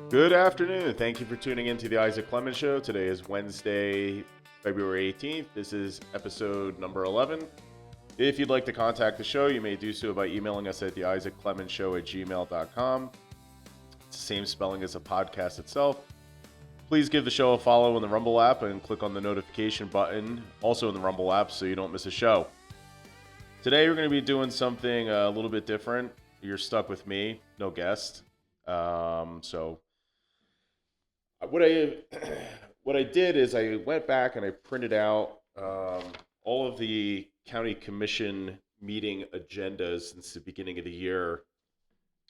Good afternoon. Thank you for tuning in to the Isak Clemens Show. Today is Wednesday, February 18th. This is episode number 11. If you'd like to contact the show, you may do so by emailing us at theisacclemensshow@gmail.com. It's the same spelling as the podcast itself. Please give the show a follow in the Rumble app and click on the notification button, also in the Rumble app, so you don't miss a show. Today, we're going to be doing something a little bit different. You're stuck with me, no guest. So what I what I did is I went back and I printed out all of the county commission meeting agendas since the beginning of the year.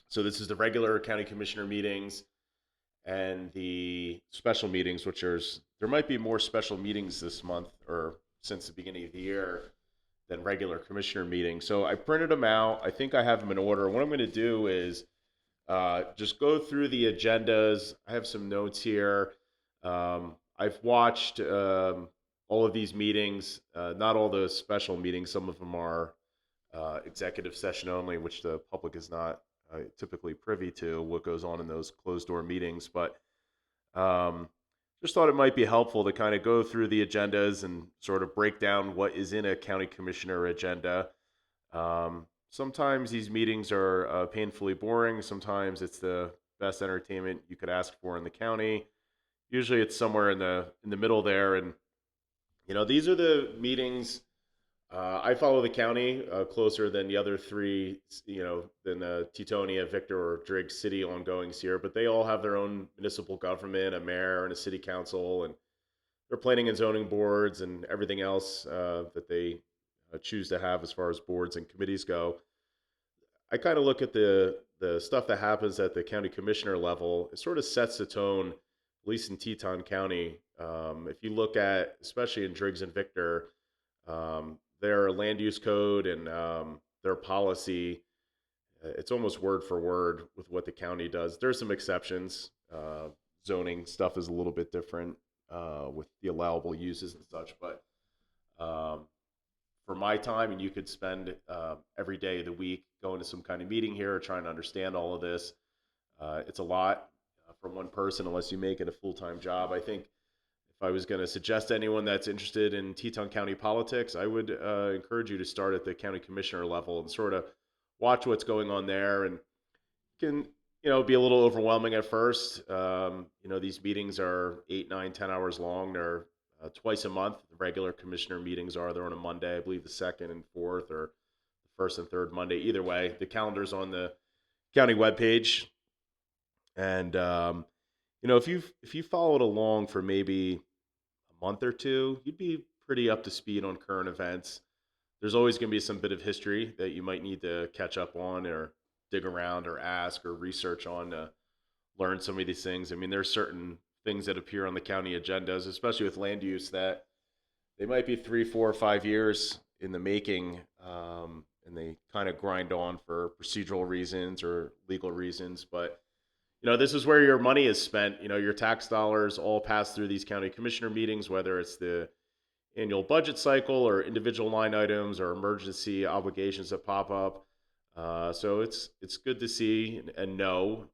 So this is the regular county commissioner meetings and the special meetings, there might be more special meetings this month or since the beginning of the year than regular commissioner meetings. So I printed them out. I think I have them in order. What I'm going to do is just go through the agendas. I have some notes here. I've watched all of these meetings, not all the special meetings. Some of them are executive session only, which the public is not typically privy to what goes on in those closed door meetings. But just thought it might be helpful to kind of go through the agendas and sort of break down what is in a county commissioner agenda. Sometimes these meetings are painfully boring. Sometimes it's the best entertainment you could ask for in the county. Usually, it's somewhere in the middle there. And these are the meetings. I follow the county closer than the other three. Than Tetonia, Victor, or Driggs City ongoings here. But they all have their own municipal government, a mayor, and a city council, and their planning and zoning boards, and everything else that they choose to have as far as boards and committees go. I kind of look at the stuff that happens at the county commissioner level. It sort of sets the tone, at least in Teton County. If you look at, especially in Driggs and Victor, their land use code and their policy, it's almost word for word with what the county does. There's some exceptions. Zoning stuff is a little bit different with the allowable uses and such, but for my time, and you could spend every day of the week going to some kind of meeting here, trying to understand all of this. It's a lot for one person unless you make it a full-time job. I think if I was going to suggest to anyone that's interested in Teton County politics, I would encourage you to start at the county commissioner level and sort of watch what's going on there. And it can be a little overwhelming at first. These meetings are 8, 9, 10 hours long. They're twice a month. The regular commissioner meetings they're on a Monday, I believe the second and fourth, or the first and third Monday. Either way, the calendar's on the county webpage. And if you followed along for maybe a month or two, you'd be pretty up to speed on current events. There's always going to be some bit of history that you might need to catch up on, or dig around, or ask, or research on to learn some of these things. I mean, there's certain things that appear on the county agendas, especially with land use, that they might be 3, 4, or 5 years in the making, and they kind of grind on for procedural reasons or legal reasons. But this is where your money is spent. Your tax dollars all pass through these county commissioner meetings, whether it's the annual budget cycle or individual line items or emergency obligations that pop up. So it's good to see and know,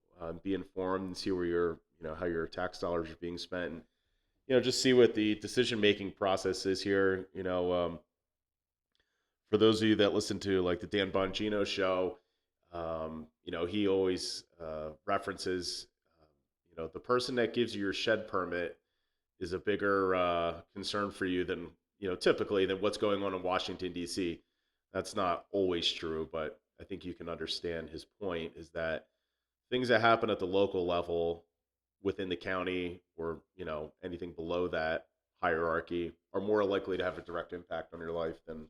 be informed, and see where how your tax dollars are being spent, and just see what the decision making process is here. For those of you that listen to like the Dan Bongino show, he always references, the person that gives you your shed permit is a bigger concern for you than typically than what's going on in Washington D.C. That's not always true, but I think you can understand his point is that things that happen at the local level within the county, or anything below that hierarchy, are more likely to have a direct impact on your life than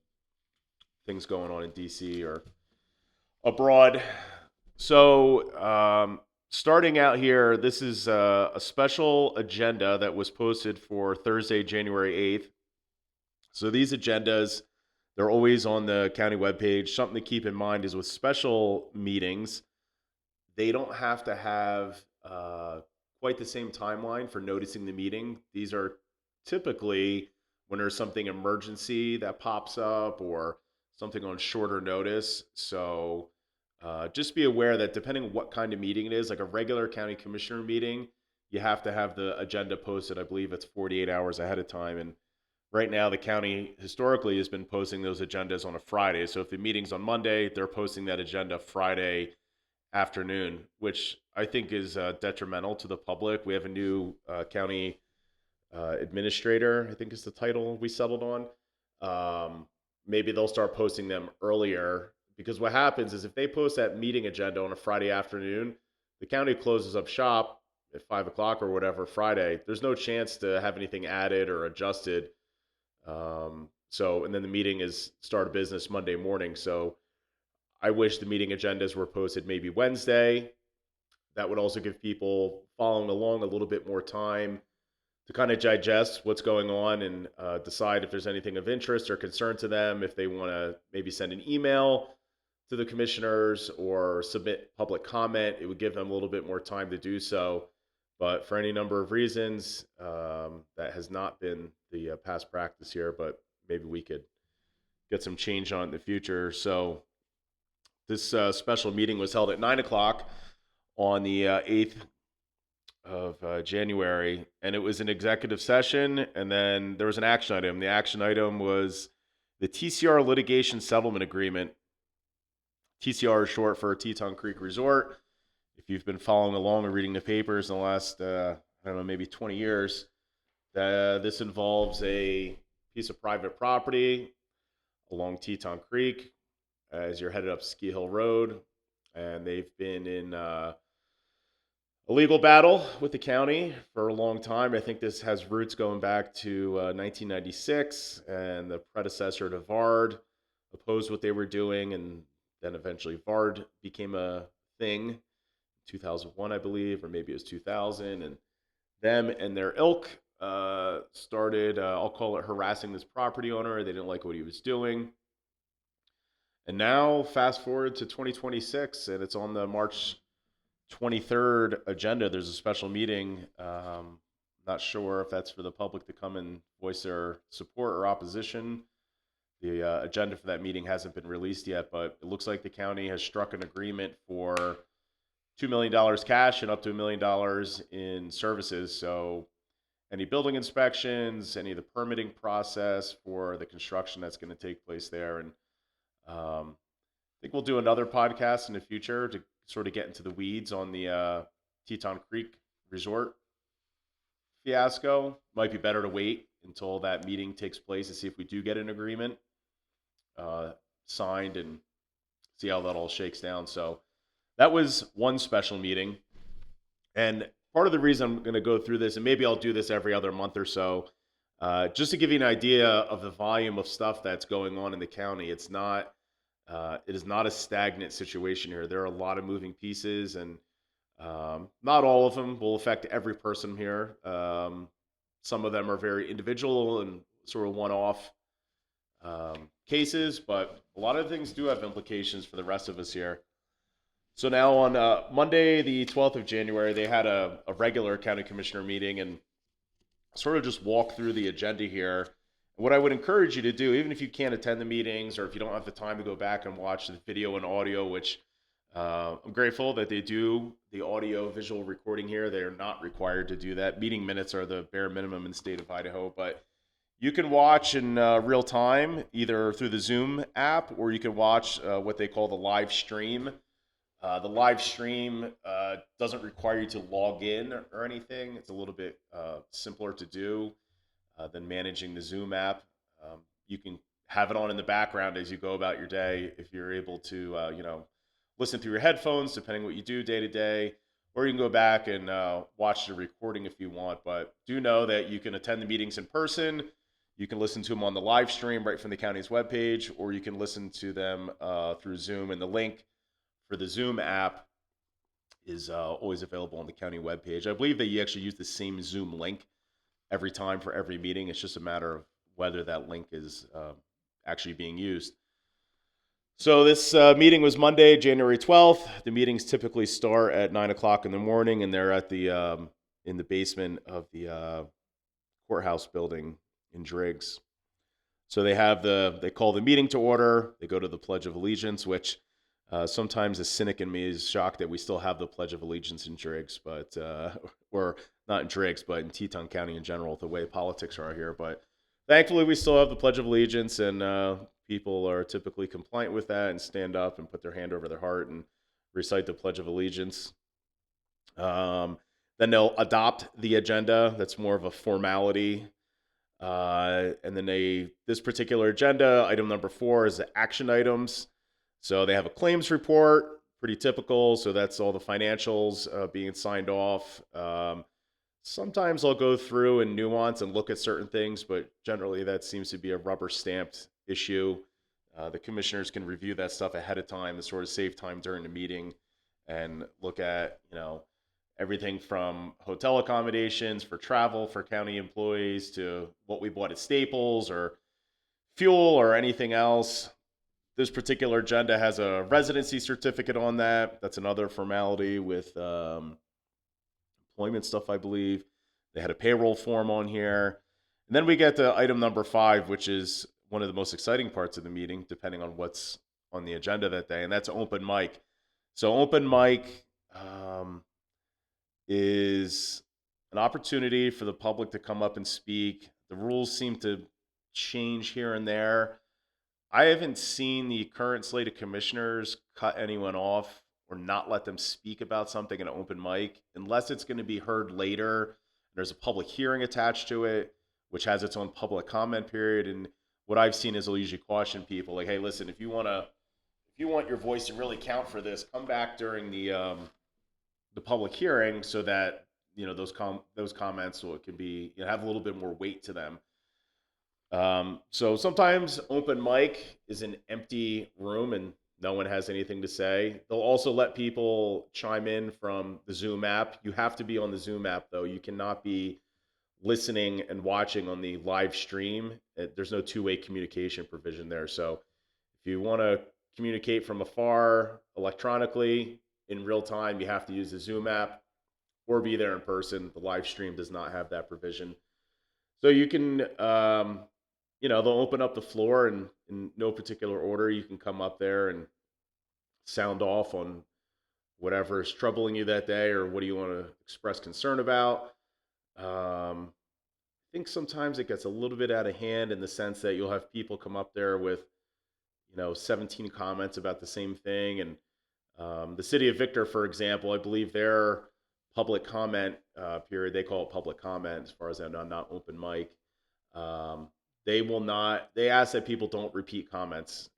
things going on in DC or abroad. So starting out here, this is a special agenda that was posted for Thursday, January 8th. So these agendas, they're always on the county webpage. Something to keep in mind is with special meetings, they don't have to have quite the same timeline for noticing the meeting. These are typically when there's something emergency that pops up or something on shorter notice. So Just be aware that depending on what kind of meeting it is, like a regular county commissioner meeting, you have to have the agenda posted. I believe it's 48 hours ahead of time. And right now, the county historically has been posting those agendas on a Friday. So if the meeting's on Monday, they're posting that agenda Friday afternoon, which I think is detrimental to the public. We have a new county administrator, I think is the title we settled on. Maybe they'll start posting them earlier, because what happens is if they post that meeting agenda on a Friday afternoon, the county closes up shop at 5 o'clock or whatever Friday. There's no chance to have anything added or adjusted. And then the meeting is start of business Monday morning. So I wish the meeting agendas were posted maybe Wednesday. That would also give people following along a little bit more time to kind of digest what's going on and decide if there's anything of interest or concern to them, if they want to maybe send an email to the commissioners or submit public comment. It would give them a little bit more time to do so. But for any number of reasons, that has not been the past practice here, but maybe we could get some change on in the future. So this special meeting was held at 9 o'clock on the 8th of January, and it was an executive session, and then there was an action item. The action item was the TCR litigation settlement agreement. TCR is short for Teton Creek Resort. If you've been following along or reading the papers in the last, I don't know, maybe 20 years, this involves a piece of private property along Teton Creek as you're headed up Ski Hill Road, and they've been in a legal battle with the county for a long time. I think this has roots going back to 1996, and the predecessor to Vard opposed what they were doing, and then eventually Vard became a thing. 2001, I believe, or maybe it was 2000, and them and their ilk started, I'll call it, harassing this property owner. They didn't like what he was doing. And now, fast forward to 2026, and it's on the March 23rd agenda. There's a special meeting. Not sure if that's for the public to come and voice their support or opposition. The agenda for that meeting hasn't been released yet, but it looks like the county has struck an agreement for $2 million cash and up to $1 million in services. So any building inspections, any of the permitting process for the construction that's going to take place there. And I think we'll do another podcast in the future to sort of get into the weeds on the Teton Creek Resort fiasco. Might be better to wait until that meeting takes place to see if we do get an agreement signed and see how that all shakes down. So that was one special meeting. And part of the reason I'm going to go through this, and maybe I'll do this every other month or so, just to give you an idea of the volume of stuff that's going on in the county. It is not a stagnant situation here. There are a lot of moving pieces, and not all of them will affect every person here. Some of them are very individual and sort of one-off cases, but a lot of things do have implications for the rest of us here. So now on Monday, the 12th of January, they had a regular county commissioner meeting and sort of just walk through the agenda here. What I would encourage you to do, even if you can't attend the meetings or if you don't have the time to go back and watch the video and audio, which I'm grateful that they do the audio visual recording here. They are not required to do that. Meeting minutes are the bare minimum in the state of Idaho, but you can watch in real time either through the Zoom app or you can watch what they call the live stream. The live stream doesn't require you to log in or anything. It's a little bit simpler to do than managing the Zoom app. You can have it on in the background as you go about your day if you're able to, listen through your headphones, depending what you do day to day, or you can go back and watch the recording if you want. But do know that you can attend the meetings in person. You can listen to them on the live stream right from the county's webpage, or you can listen to them through Zoom. And the link for the Zoom app is always available on the county webpage. I believe that you actually use the same Zoom link every time for every meeting. It's just a matter of whether that link is actually being used. So this meeting was Monday, January 12th. The meetings typically start at 9 o'clock in the morning, and they're at the in the basement of the courthouse building in Driggs. So they call the meeting to order. They go to the Pledge of Allegiance, which Sometimes a cynic in me is shocked that we still have the Pledge of Allegiance in Driggs, but or not in Driggs, but in Teton County in general, the way politics are here. But thankfully, we still have the Pledge of Allegiance, and people are typically compliant with that and stand up and put their hand over their heart and recite the Pledge of Allegiance. Um, then they'll adopt the agenda. That's more of a formality. And then this particular agenda, item number 4 is the action items. So they have a claims report, pretty typical. So that's all the financials being signed off. Sometimes I'll go through and nuance and look at certain things, but generally that seems to be a rubber stamped issue. The commissioners can review that stuff ahead of time to sort of save time during the meeting and look at, everything from hotel accommodations for travel for county employees to what we bought at Staples or fuel or anything else. This particular agenda has a residency certificate on that. That's another formality with employment stuff, I believe. They had a payroll form on here. And then we get to item number 5, which is one of the most exciting parts of the meeting, depending on what's on the agenda that day, and that's open mic. So, open mic is an opportunity for the public to come up and speak. The rules seem to change here and there. I haven't seen the current slate of commissioners cut anyone off or not let them speak about something in an open mic unless it's going to be heard later. There's a public hearing attached to it, which has its own public comment period. And what I've seen is they'll usually caution people like, "Hey, listen, if you want your voice to really count for this, come back during the public hearing so that those comments can be have a little bit more weight to them." So sometimes open mic is an empty room and no one has anything to say. They'll also let people chime in from the Zoom app. You have to be on the Zoom app though. You cannot be listening and watching on the live stream. There's no two-way communication provision there. So if you want to communicate from afar electronically in real time, you have to use the Zoom app or be there in person. The live stream does not have that provision. So you can, they'll open up the floor and in no particular order, you can come up there and sound off on whatever is troubling you that day or what do you want to express concern about. I think sometimes it gets a little bit out of hand in the sense that you'll have people come up there with, 17 comments about the same thing. And the city of Victor, for example, I believe their public comment period, they call it public comment as far as I know, not open mic. They will not, they ask that people don't repeat comments.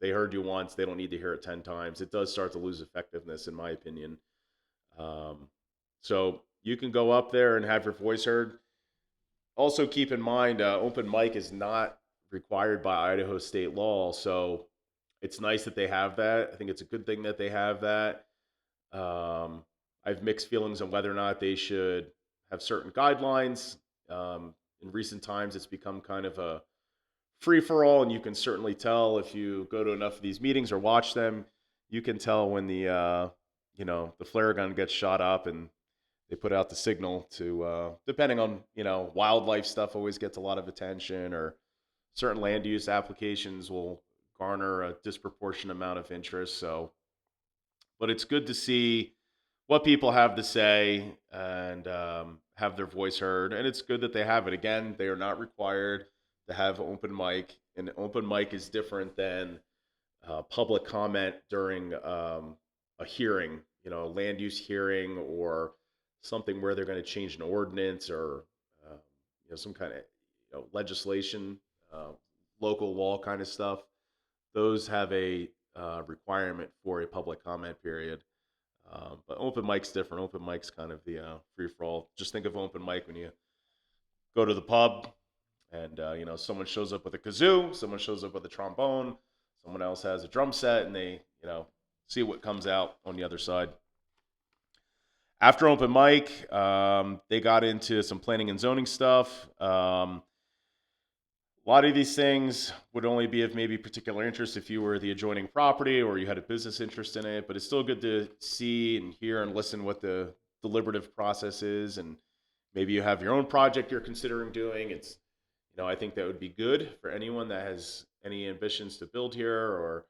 They heard you once, they don't need to hear it 10 times. It does start to lose effectiveness, in my opinion. So you can go up there and have your voice heard. Also, keep in mind, open mic is not required by Idaho state law. So it's nice that they have that. I think it's a good thing that they have that. I have mixed feelings on whether or not they should have certain guidelines. In recent times, it's become kind of a free for all, and you can certainly tell if you go to enough of these meetings or watch them. You can tell when the flare gun gets shot up and they put out the signal to depending on wildlife stuff always gets a lot of attention, or certain land use applications will garner a disproportionate amount of interest. So, but it's good to see what people have to say and have their voice heard. And it's good that they have it. Again, they are not required to have open mic, and open mic is different than public comment during a hearing, a land use hearing or something where they're going to change an ordinance or some kind of legislation, local law kind of stuff. Those have a requirement for a public comment period. But open mic's different. Open mic's kind of the free for all. Just think of open mic when you go to the pub and someone shows up with a kazoo, someone shows up with a trombone, someone else has a drum set, and they see what comes out on the other side. After open mic, they got into some planning and zoning stuff. A lot of these things would only be of maybe particular interest if you were the adjoining property or you had a business interest in it, but it's still good to see and hear and listen what the deliberative process is. And maybe you have your own project you're considering doing. I think that would be good for anyone that has any ambitions to build here or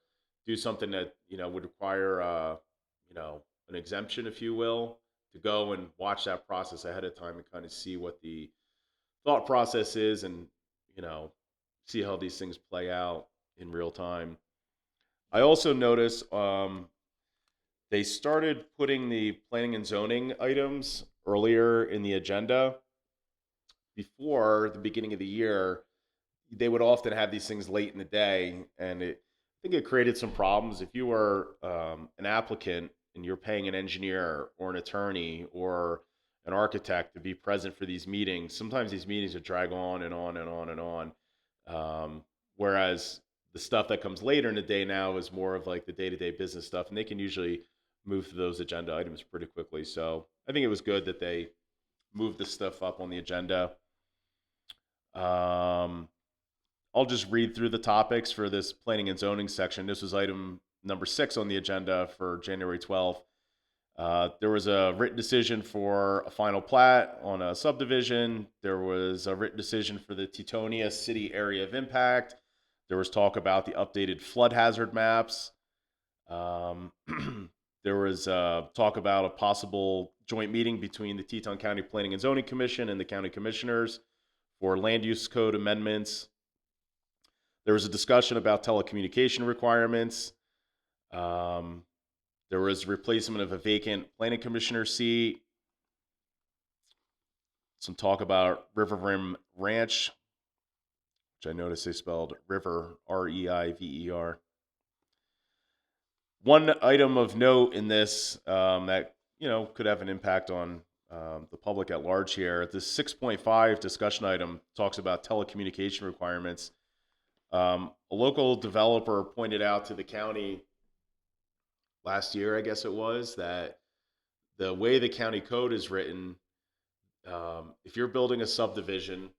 do something that would require an exemption, if you will, to go and watch that process ahead of time and kind of see what the thought process is, and you know see how these things play out in real time. I also noticed they started putting the planning and zoning items earlier in the agenda. Before the beginning of the year, they would often have these things late in the day, and I think it created some problems. If you were an applicant and you're paying an engineer or an attorney or an architect to be present for these meetings, sometimes these meetings would drag on and on and on and on. Whereas the stuff that comes later in the day now is more of like the day-to-day business stuff, and they can usually move through those agenda items pretty quickly. So I think it was good that they moved this stuff up on the agenda. Um, I'll just read through the topics for this planning and zoning section. This was item number 6 on the agenda for January 12th. There was a written decision for a final plat on a subdivision. There was a written decision for the Tetonia City Area of Impact. There was talk about the updated flood hazard maps. Um, there was talk about a possible joint meeting between the Teton County Planning and Zoning Commission and the county commissioners for land use code amendments. There was a discussion about telecommunication requirements. There was replacement of a vacant planning commissioner seat. Some talk about River Rim Ranch, which I noticed they spelled River, Reiver. One item of note in this that could have an impact on the public at large here. This 6.5 discussion item talks about telecommunication requirements. A local developer pointed out to the county last year, I guess it was, that the way the county code is written, if you're building a subdivision,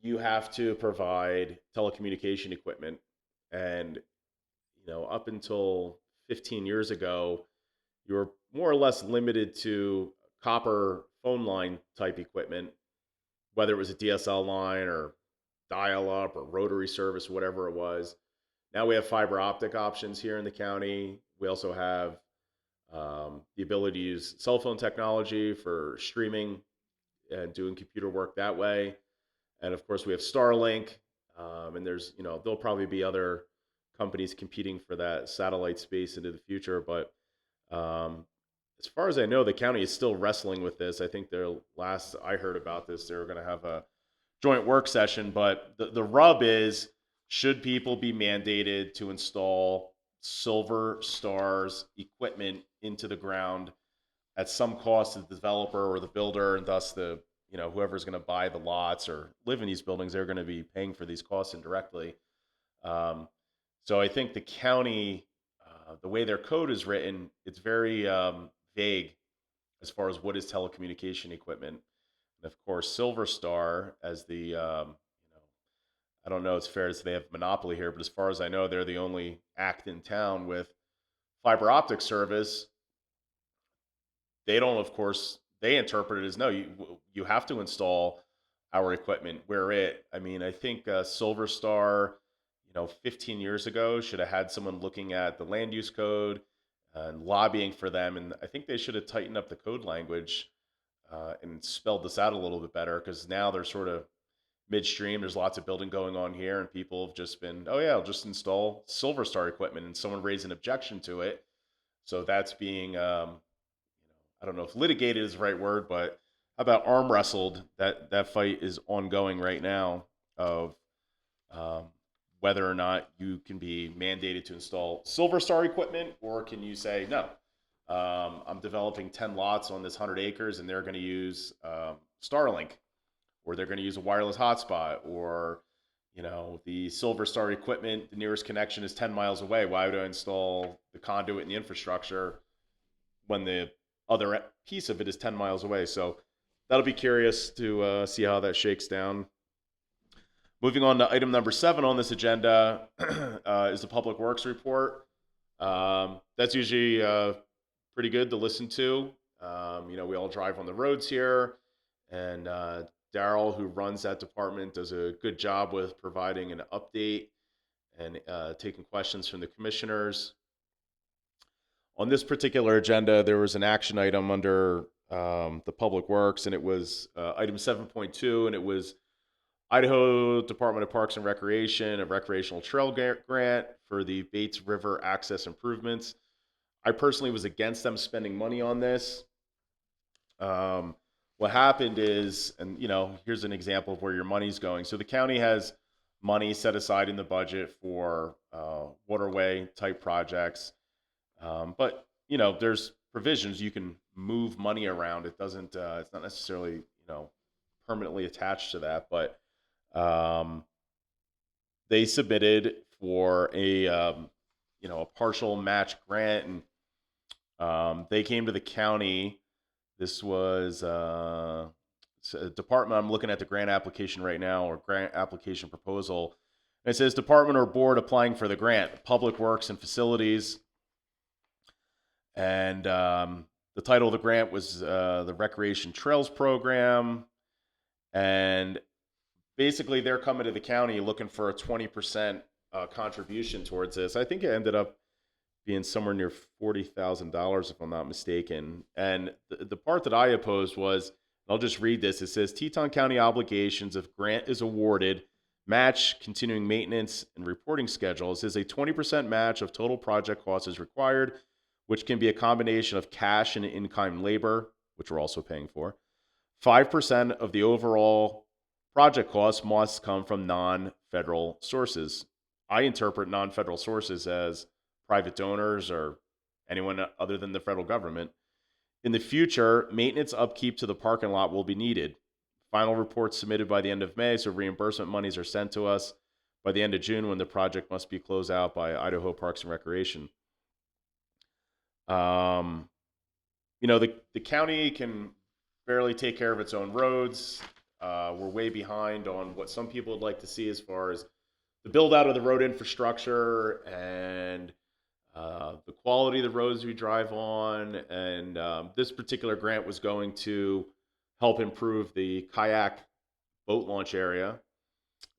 you have to provide telecommunication equipment. And, up until 15 years ago, you were more or less limited to copper phone line type equipment, whether it was a DSL line or dial up or rotary service, whatever it was. Now we have fiber optic options here in the county. We also have the ability to use cell phone technology for streaming and doing computer work that way. And of course, we have Starlink, and there'll probably be other companies competing for that satellite space into the future. But as far as I know, the county is still wrestling with this. I think their last I heard about this, they were going to have a joint work session. But the rub is, should people be mandated to install Silver Star's equipment into the ground at some cost to the developer or the builder, and thus the whoever's going to buy the lots or live in these buildings, they're going to be paying for these costs indirectly. So I think the county, the way their code is written, it's very vague as far as what is telecommunication equipment. And of course, Silver Star, as the I don't know, it's fair to say they have monopoly here, but as far as I know, they're the only act in town with fiber optic service. They don't, of course, they interpret it as, no, you have to install our equipment. I mean, I think Silver Star, 15 years ago should have had someone looking at the land use code and lobbying for them, and I think they should have tightened up the code language and spelled this out a little bit better, because now they're sort of midstream. There's lots of building going on here, and people have just been, oh yeah, I'll just install Silver Star equipment, and someone raised an objection to it. So that's being, I don't know if litigated is the right word, but how about arm wrestled? That fight is ongoing right now of um, whether or not you can be mandated to install Silver Star equipment, or can you say no? I'm developing 10 lots on this 100 acres, and they're going to use Starlink, or they're going to use a wireless hotspot, or the Silver Star equipment, the nearest connection is 10 miles away. Why would I install the conduit and the infrastructure when the other piece of it is 10 miles away? So that'll be curious to see how that shakes down. Moving on to item number 7 on this agenda is the Public Works report. That's usually pretty good to listen to. We all drive on the roads here, and Daryl, who runs that department, does a good job with providing an update and taking questions from the commissioners. On this particular agenda, there was an action item under the Public Works, and it was item 7.2, and it was Idaho Department of Parks and Recreation, a recreational trail grant for the Bates River access improvements. I personally was against them spending money on this. Um, what happened is, and here's an example of where your money's going. So the county has money set aside in the budget for waterway type projects, but there's provisions you can move money around. It doesn't. It's not necessarily permanently attached to that, but um, they submitted for a partial match grant, and they came to the county. This was a department. I'm looking at the grant application right now, or grant application proposal. And it says department or board applying for the grant, Public Works and Facilities. And the title of the grant was the Recreation Trails Program. And basically, they're coming to the county looking for a 20% contribution towards this. I think it ended up being somewhere near $40,000, if I'm not mistaken. And the part that I opposed was, I'll just read this. It says Teton County obligations, if grant is awarded, match continuing maintenance and reporting schedules, is a 20% match of total project costs is required, which can be a combination of cash and in-kind labor, which we're also paying for. 5% of the overall project costs must come from non-federal sources. I interpret non-federal sources as private donors or anyone other than the federal government. In the future, maintenance upkeep to the parking lot will be needed. Final reports submitted by the end of May, so reimbursement monies are sent to us by the end of June, when the project must be closed out by Idaho Parks and Recreation. The county can barely take care of its own roads. We're way behind on what some people would like to see as far as the build out of the road infrastructure and the quality of the roads we drive on. And this particular grant was going to help improve the kayak boat launch area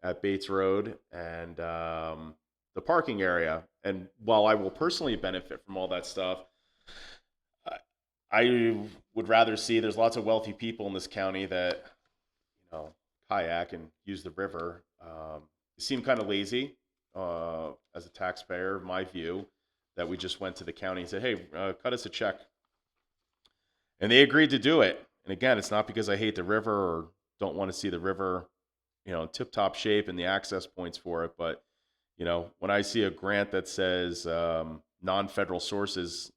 at Bates Road and the parking area. And while I will personally benefit from all that stuff, I would rather see, there's lots of wealthy people in this county that kayak and use the river. It seemed kind of lazy as a taxpayer, my view, that we just went to the county and said, hey, cut us a check. And they agreed to do it. And again, it's not because I hate the river or don't want to see the river, in tip-top shape and the access points for it. But, when I see a grant that says non-federal sources,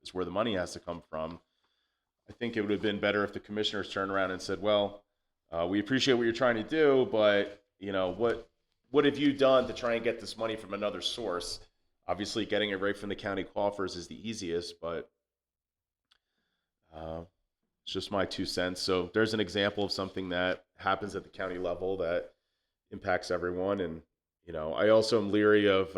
is where the money has to come from, I think it would have been better if the commissioners turned around and said, well, we appreciate what you're trying to do, but, what have you done to try and get this money from another source? Obviously, getting it right from the county coffers is the easiest, but it's just my 2 cents. So there's an example of something that happens at the county level that impacts everyone. And, I also am leery of,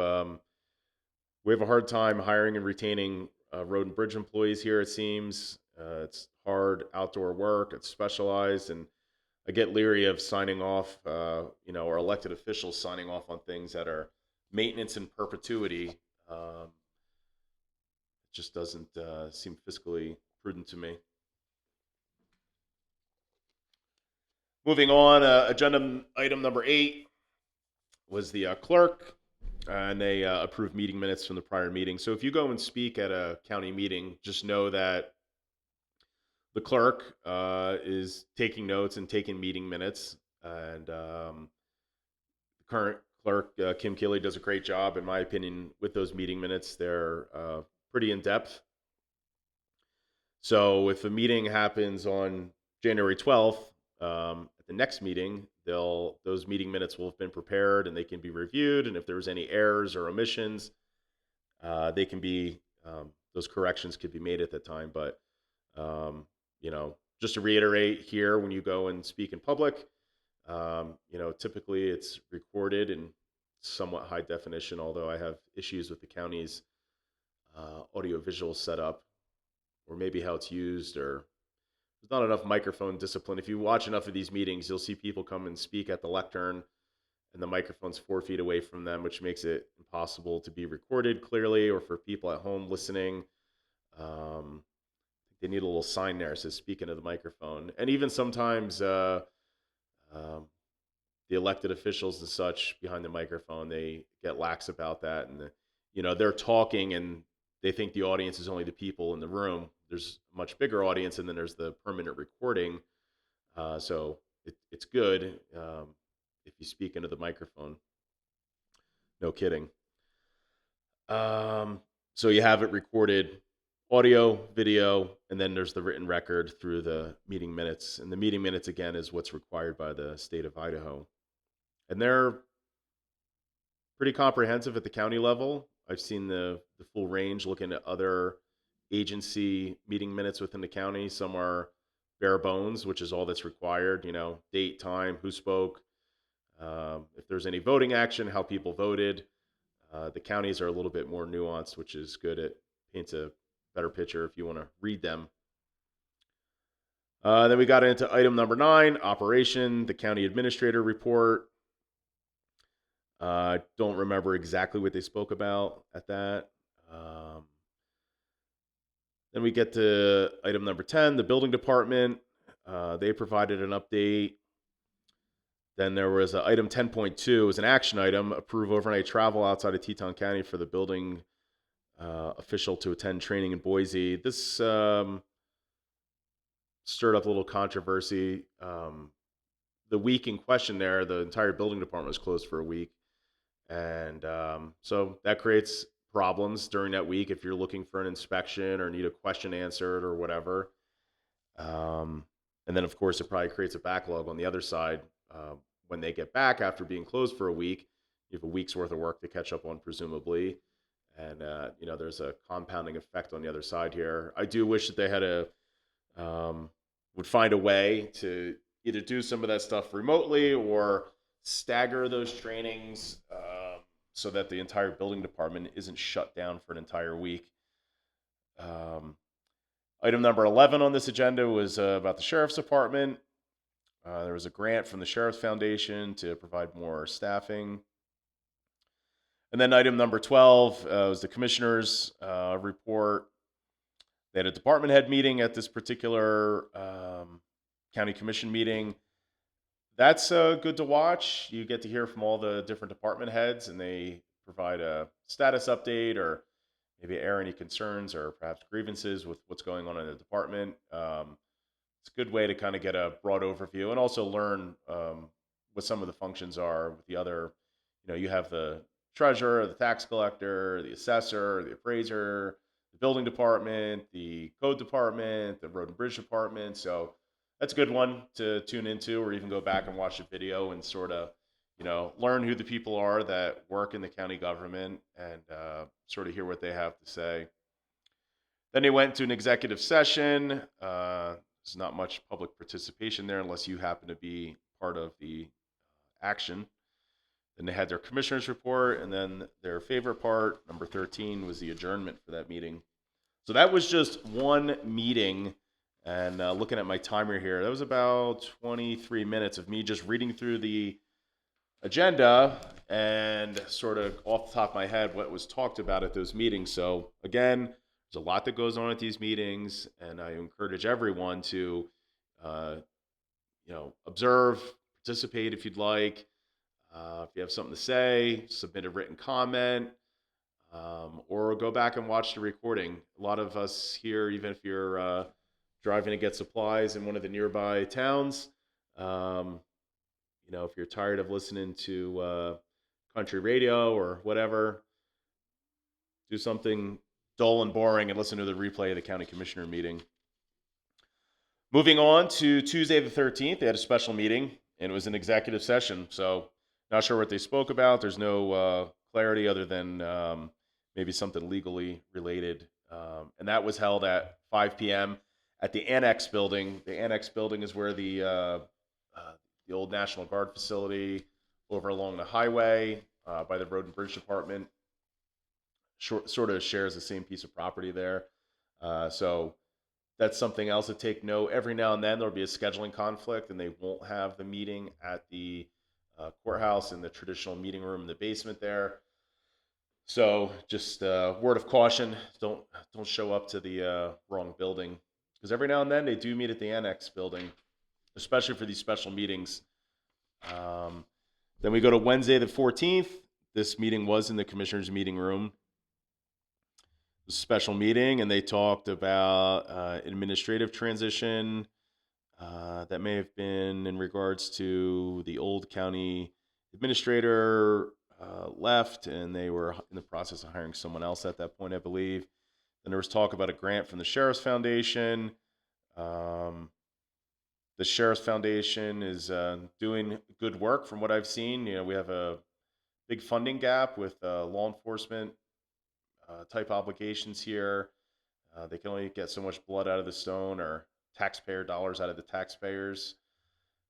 we have a hard time hiring and retaining road and bridge employees here, it seems. It's hard outdoor work, it's specialized, and I get leery of signing off, or elected officials signing off on things that are maintenance in perpetuity. It just doesn't seem fiscally prudent to me. Moving on, agenda item number 8 was the clerk, and they approved meeting minutes from the prior meeting. So if you go and speak at a county meeting, just know that the clerk is taking notes and taking meeting minutes. And the current clerk, Kim Kelly, does a great job, in my opinion, with those meeting minutes. They're pretty in depth. So if a meeting happens on January 12th, at the next meeting, those meeting minutes will have been prepared and they can be reviewed. And if there's any errors or omissions, they can be those corrections could be made at that time. But just to reiterate here, when you go and speak in public, typically it's recorded in somewhat high definition, although I have issues with the county's audiovisual setup, or maybe how it's used, or there's not enough microphone discipline. If you watch enough of these meetings, you'll see people come and speak at the lectern, and the microphone's 4 feet away from them, which makes it impossible to be recorded clearly, or for people at home listening. Um, they need a little sign there that says "Speak into the microphone," and even sometimes um, the elected officials and such behind the microphone, they get lax about that, and they're talking and they think the audience is only the people in the room. There's a much bigger audience, and then there's the permanent recording. So it's good if you speak into the microphone. No kidding. Um, so you have it recorded audio, video, and then there's the written record through the meeting minutes. And the meeting minutes, again, is what's required by the state of Idaho. And they're pretty comprehensive at the county level. I've seen the full range looking at other agency meeting minutes within the county. Some are bare bones, which is all that's required, date, time, who spoke, if there's any voting action, how people voted. The counties are a little bit more nuanced, which is good. It paints a better picture if you want to read them. Then we got into item number 9, operation, the county administrator report. I don't remember exactly what they spoke about at that. Then we get to item number 10, the building department. They provided an update. Then there was item 10.2, was an action item, approve overnight travel outside of Teton County for the building official to attend training in Boise. This stirred up a little controversy. The week in question there, the entire building department was closed for a week. And so that creates problems during that week if you're looking for an inspection or need a question answered or whatever. And then, of course, it probably creates a backlog on the other side. When they get back after being closed for a week, you have a week's worth of work to catch up on, presumably. And, there's a compounding effect on the other side here. I do wish that they had would find a way to either do some of that stuff remotely or stagger those trainings so that the entire building department isn't shut down for an entire week. Item number 11 on this agenda was about the sheriff's department. There was a grant from the Sheriff's Foundation to provide more staffing. And then item number 12 was the commissioner's report. They had a department head meeting at this particular county commission meeting. That's good to watch. You get to hear from all the different department heads, and they provide a status update or maybe air any concerns or perhaps grievances with what's going on in the department. It's a good way to kind of get a broad overview and also learn what some of the functions are with the other. You have the treasurer, the tax collector, the assessor, the appraiser, the building department, the code department, the road and bridge department. So that's a good one to tune into, or even go back and watch the video and sort of, learn who the people are that work in the county government and sort of hear what they have to say. Then they went to an executive session. There's not much public participation there unless you happen to be part of the action. Then they had their commissioner's report, and then their favorite part, number 13, was the adjournment for that meeting. So that was just one meeting. And looking at my timer here, that was about 23 minutes of me just reading through the agenda and sort of off the top of my head what was talked about at those meetings. So again, there's a lot that goes on at these meetings, and I encourage everyone to, observe, participate if you'd like. If you have something to say, submit a written comment, or go back and watch the recording. A lot of us here, even if you're driving to get supplies in one of the nearby towns. If you're tired of listening to country radio or whatever, do something dull and boring and listen to the replay of the county commissioner meeting. Moving on to Tuesday the 13th, they had a special meeting, and it was an executive session. So not sure what they spoke about. There's no clarity other than maybe something legally related. And that was held at 5 p.m. at the Annex building. The Annex building is where the old National Guard facility over along the highway by the Road and Bridge Department sort of shares the same piece of property there. So that's something else to take note. Every now and then there'll be a scheduling conflict, and they won't have the meeting at the courthouse in the traditional meeting room in the basement there. So just word of caution: don't show up to the wrong building, because every now and then they do meet at the annex building, especially for these special meetings. Um, then we go to Wednesday the 14th. This meeting was in the commissioners' meeting room. It was a special meeting, and they talked about administrative transition. That may have been in regards to the old county administrator left, and they were in the process of hiring someone else at that point, I believe. Then there was talk about a grant from the Sheriff's Foundation. Um, the Sheriff's Foundation is doing good work from what I've seen. We have a big funding gap with law enforcement type obligations here. They can only get so much blood out of the stone or taxpayer dollars out of the taxpayers.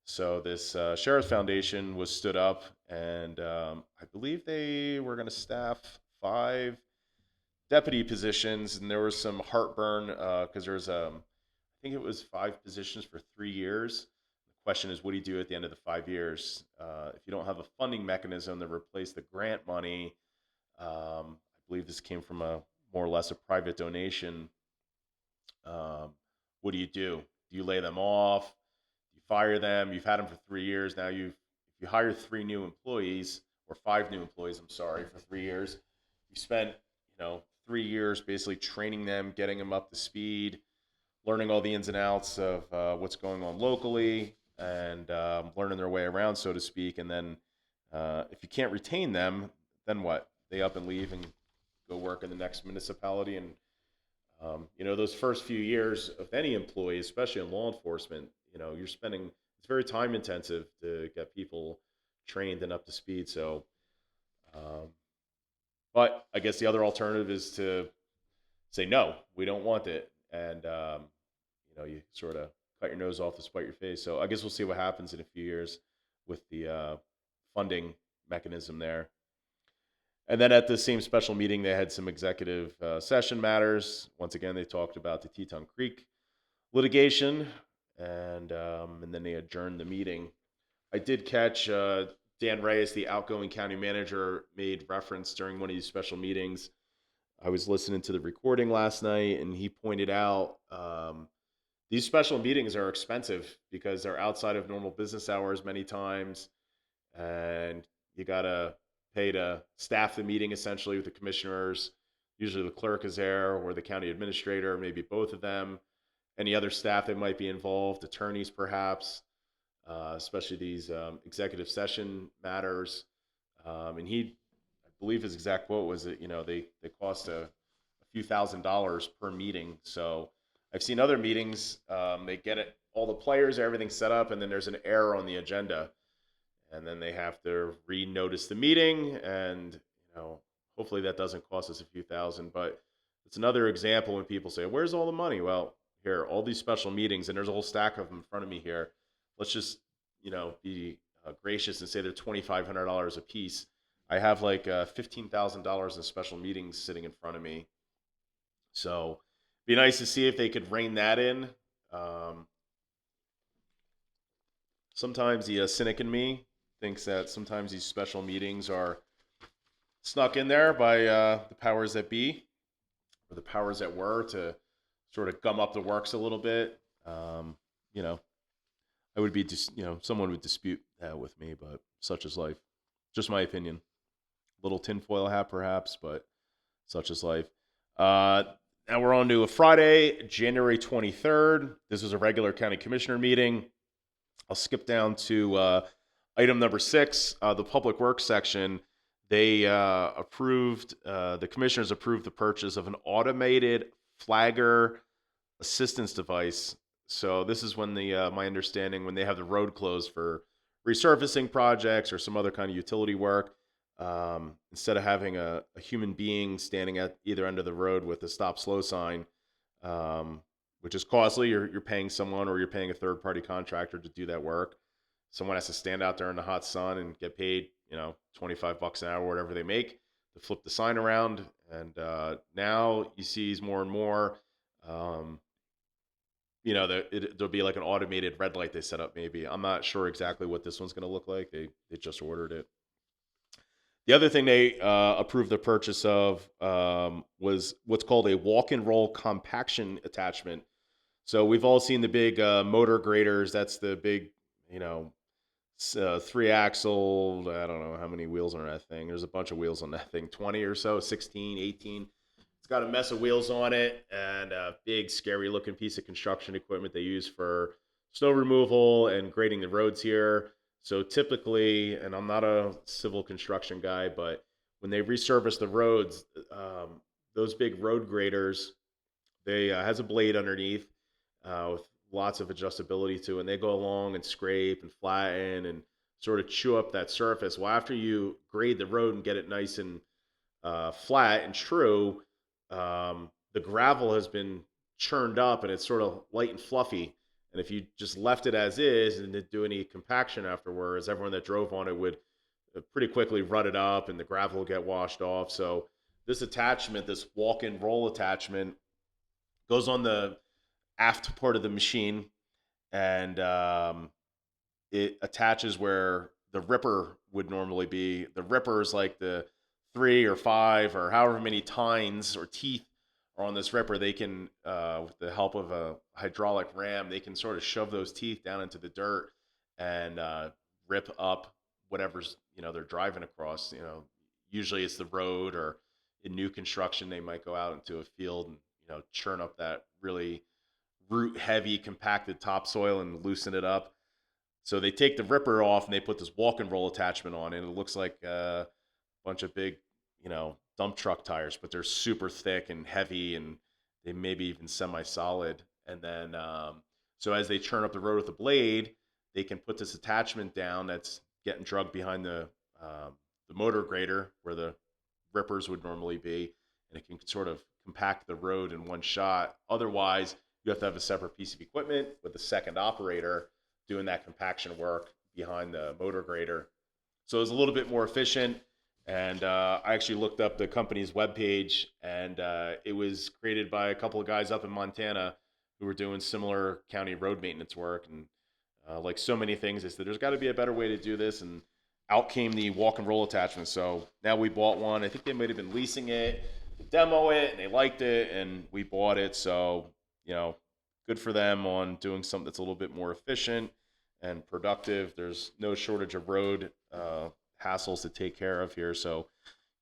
So this Sheriff's Foundation was stood up, and I believe they were going to staff 5 deputy positions, and there was some heartburn because there's I think it was 5 positions for 3 years. The question is, what do you do at the end of the 5 years? If you don't have a funding mechanism to replace the grant money, I believe this came from a more or less a private donation. What do you do? Do you lay them off? You fire them? You've had them for 3 years. Now if you hire 3 new employees or 5 new employees, I'm sorry, for 3 years, you spent 3 years basically training them, getting them up to speed, learning all the ins and outs of what's going on locally, and learning their way around, so to speak. And then if you can't retain them, then what? They up and leave and go work in the next municipality. And those first few years of any employee, especially in law enforcement, you're spending, it's very time intensive to get people trained and up to speed. So, but I guess the other alternative is to say, no, we don't want it. And, you sort of cut your nose off to spite your face. So I guess we'll see what happens in a few years with the funding mechanism there. And then at the same special meeting, they had some executive session matters. Once again, they talked about the Teton Creek litigation, and then they adjourned the meeting. I did catch Dan Reyes, the outgoing county manager, made reference during one of these special meetings. I was listening to the recording last night, and he pointed out these special meetings are expensive because they're outside of normal business hours many times, and you got to pay to staff the meeting essentially with the commissioners. Usually the clerk is there, or the county administrator, maybe both of them, any other staff that might be involved, attorneys perhaps, especially these executive session matters. And I believe his exact quote was that, they cost a few $1,000s per meeting. So I've seen other meetings, they get it, all the players, everything set up, and then there's an error on the agenda. And then they have to re-notice the meeting, and hopefully that doesn't cost us a few thousand. But it's another example when people say, "Where's all the money?" Well, here, all these special meetings, and there's a whole stack of them in front of me here. Let's just be gracious and say they're $2,500 a piece. I have like $15,000 in special meetings sitting in front of me. So, be nice to see if they could rein that in. Sometimes the cynic in me thinks that sometimes these special meetings are snuck in there by the powers that be, or the powers that were, to sort of gum up the works a little bit. I would be, someone would dispute that with me, but such is life. Just my opinion. Little tinfoil hat, perhaps, but such is life. Now we're on to a Friday, January 23rd. This is a regular county commissioner meeting. I'll skip down to item number 6, the public works section. They the commissioners approved the purchase of an automated flagger assistance device. So this is when my understanding, when they have the road closed for resurfacing projects or some other kind of utility work, instead of having a human being standing at either end of the road with a stop slow sign, which is costly. You're paying someone, or you're paying a third party contractor to do that work. Someone has to stand out there in the hot sun and get paid, $25 an hour, whatever they make, to flip the sign around. And now you see more and more there'll be like an automated red light they set up. Maybe I'm not sure exactly what this one's going to look like. They just ordered it. The other thing they approved the purchase of was what's called a walk and roll compaction attachment. So we've all seen the big motor graders. That's the big, you know, 3 axle. I don't know how many wheels are on that thing. There's a bunch of wheels on that thing, 20 or so, 16, 18. It's got a mess of wheels on it and a big, scary looking piece of construction equipment they use for snow removal and grading the roads here. So typically, and I'm not a civil construction guy, but when they resurface the roads, those big road graders, they has a blade underneath with lots of adjustability to it. And they go along and scrape and flatten and sort of chew up that surface. Well, after you grade the road and get it nice and flat and true, the gravel has been churned up and it's sort of light and fluffy. And if you just left it as is and didn't do any compaction afterwards, everyone that drove on it would pretty quickly rut it up and the gravel will get washed off. So this attachment, this walk-in roll attachment, goes on the aft part of the machine, and it attaches where the ripper would normally be. The ripper is like the 3 or 5 or however many tines or teeth are on this ripper. They can, with the help of a hydraulic ram, they can sort of shove those teeth down into the dirt and rip up whatever's they're driving across. Usually it's the road, or in new construction they might go out into a field and churn up that really root heavy compacted topsoil and loosen it up. So they take the ripper off and they put this walk and roll attachment on, and it looks like a bunch of big, dump truck tires, but they're super thick and heavy, and they maybe even semi-solid. And then, so as they churn up the road with the blade, they can put this attachment down that's getting drugged behind the motor grader where the rippers would normally be, and it can sort of compact the road in one shot. Otherwise, you have to have a separate piece of equipment with a second operator doing that compaction work behind the motor grader. So it's a little bit more efficient. And I actually looked up the company's webpage, and it was created by a couple of guys up in Montana who were doing similar county road maintenance work. And like so many things, they said there's got to be a better way to do this. And out came the walk and roll attachment. So now we bought one. I think they might have been leasing it to demo it, and they liked it, and we bought it. So, good for them on doing something that's a little bit more efficient and productive. There's no shortage of road hassles to take care of here. So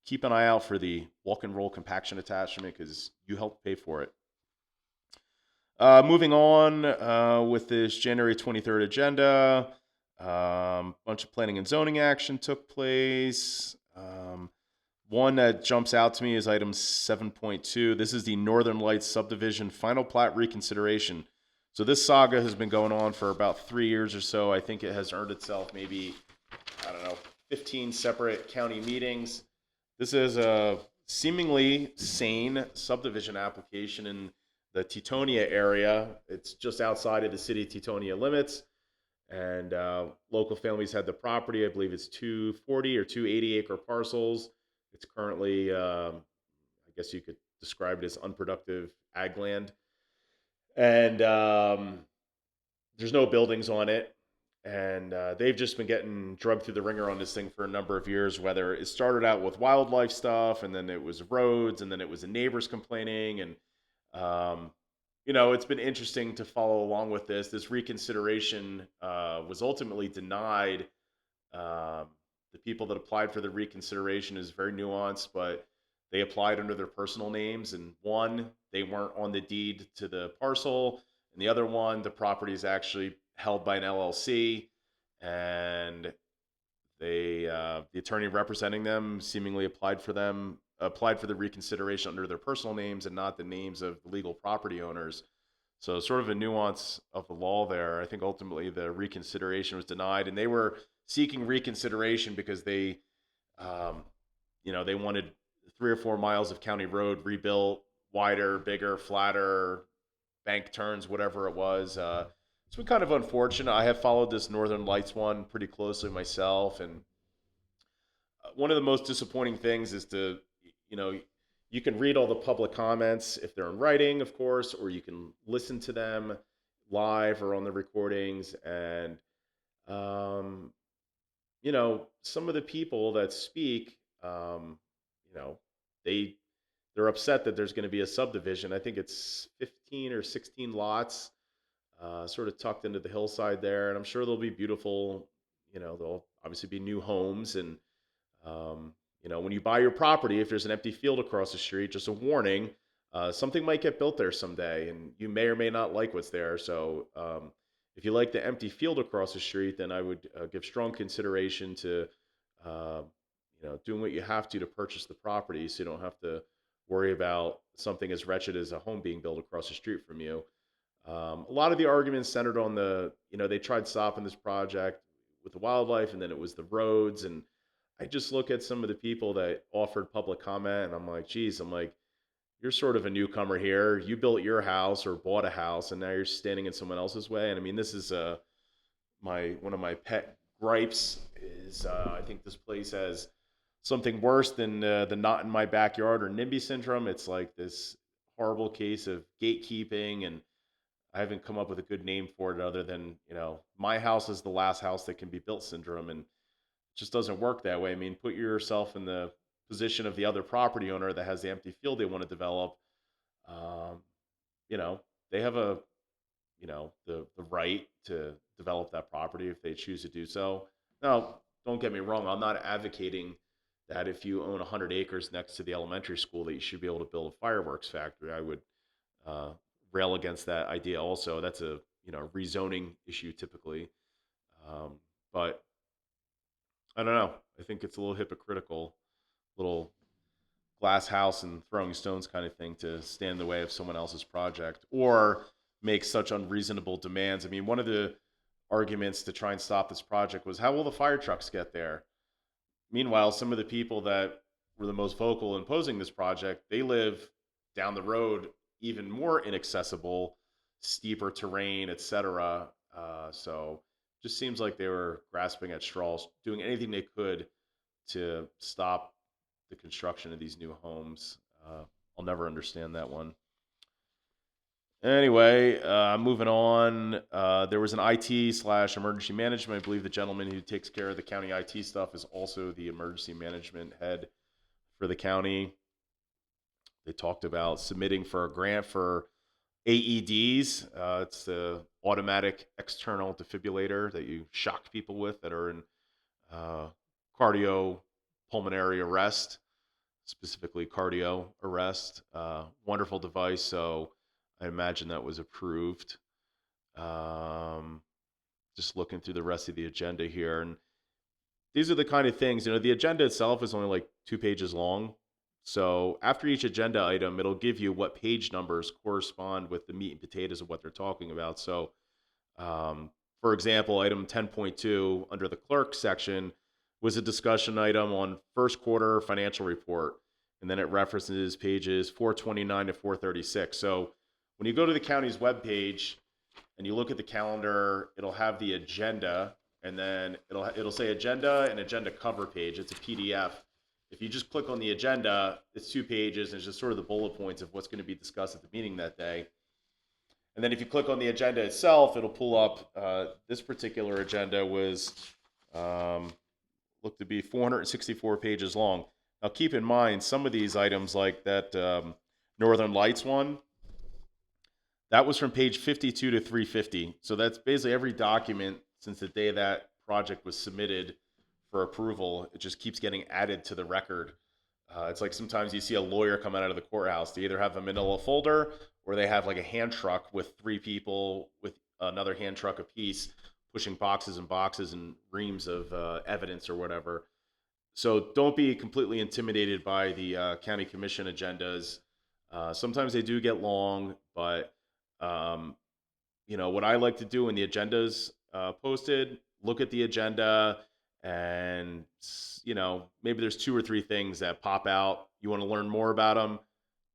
keep an eye out for the walk and roll compaction attachment because you helped pay for it. Moving on with this January 23rd agenda, bunch of planning and zoning action took place. One that jumps out to me is item 7.2. This is the Northern Lights subdivision final plat reconsideration. So this saga has been going on for about 3 years or so. I think it has earned itself maybe, 15 separate county meetings. This is a seemingly sane subdivision application in the Tetonia area. It's just outside of the city of Tetonia limits. And local families had the property. I believe it's 240 or 280 acre parcels. It's currently, I guess you could describe it as unproductive ag land. And there's no buildings on it. And they've just been getting drugged through the ringer on this thing for a number of years, whether it started out with wildlife stuff, and then it was roads, and then it was the neighbors complaining. And, it's been interesting to follow along with this. This reconsideration was ultimately denied. The people that applied for the reconsideration is very nuanced, but they applied under their personal names. And one, they weren't on the deed to the parcel. And the other one, the property is actually held by an LLC. And they, the attorney representing them seemingly applied for the reconsideration under their personal names and not the names of the legal property owners. So sort of a nuance of the law there. I think ultimately the reconsideration was denied, and they were seeking reconsideration because they wanted 3 or 4 miles of county road rebuilt, wider, bigger, flatter, bank turns, whatever it was. It's been kind of unfortunate. I have followed this Northern Lights one pretty closely myself, and one of the most disappointing things is you can read all the public comments if they're in writing, of course, or you can listen to them live or on the recordings, and um, some of the people that speak, you know, they they're upset that there's going to be a subdivision. I think it's 15 or 16 lots, sort of tucked into the hillside there, and I'm sure they'll be beautiful. There'll obviously be new homes, and um, when you buy your property, if there's an empty field across the street, just a warning, something might get built there someday, and you may or may not like what's there. So, if you like the empty field across the street, then I would give strong consideration to, uh, doing what you have to purchase the property, so you don't have to worry about something as wretched as a home being built across the street from you. A lot of the arguments centered on they tried stopping this project with the wildlife, and then it was the roads. And I just look at some of the people that offered public comment, and I'm like, geez, you're sort of a newcomer here. You built your house or bought a house, and now you're standing in someone else's way. And I mean, this is my one of my pet gripes is I think this place has something worse than the not in my backyard or NIMBY syndrome. It's like this horrible case of gatekeeping, and I haven't come up with a good name for it other than, my house is the last house that can be built syndrome. And it just doesn't work that way. I mean, put yourself in the position of the other property owner that has the empty field they want to develop. Um, you know, they have the right to develop that property if they choose to do so. Now, don't get me wrong. I'm not advocating that if you own 100 acres next to the elementary school that you should be able to build a fireworks factory. I would uh, rail against that idea also. That's a rezoning issue typically, um, but I don't know. I think it's a little hypocritical, little glass house and throwing stones kind of thing to stand in the way of someone else's project or make such unreasonable demands. I mean, one of the arguments to try and stop this project was how will the fire trucks get there? Meanwhile, some of the people that were the most vocal in opposing this project, they live down the road, even more inaccessible, steeper terrain, etc. So just seems like they were grasping at straws, doing anything they could to stop the construction of these new homes. I'll never understand that one. Anyway, moving on. There was an IT slash emergency management. I believe the gentleman who takes care of the county IT stuff is also the emergency management head for the county. They talked about submitting for a grant for AEDs. It's the automatic external defibrillator that you shock people with that are in uh, cardiopulmonary arrest, specifically cardio arrest. Wonderful device. So I imagine that was approved. Um, just looking through the rest of the agenda here, and these are the kind of things. The agenda itself is only like 2 pages long. So after each agenda item, it'll give you what page numbers correspond with the meat and potatoes of what they're talking about. So, um, for example, item 10.2 under the clerk section was a discussion item on first quarter financial report. And then it references pages 429 to 436. So when you go to the county's webpage and you look at the calendar, it'll have the agenda, and then it'll say agenda and agenda cover page. It's a PDF. If you just click on the agenda, it's 2 pages, and it's just sort of the bullet points of what's going to be discussed at the meeting that day. And then if you click on the agenda itself, it'll pull up. This particular agenda was looked to be 464 pages long. Now, keep in mind, some of these items, like that Northern Lights one, that was from page 52 to 350. So that's basically every document since the day that project was submitted for approval. It just keeps getting added to the record. It's like sometimes you see a lawyer come out of the courthouse. They either have a manila folder or they have like a hand truck with 3 people with another hand truck apiece pushing boxes and boxes and reams of evidence or whatever. So don't be completely intimidated by the county commission agendas. Sometimes they do get long, but um, what I like to do when the agenda's posted, look at the agenda, and maybe there's 2 or 3 things that pop out. You want to learn more about them,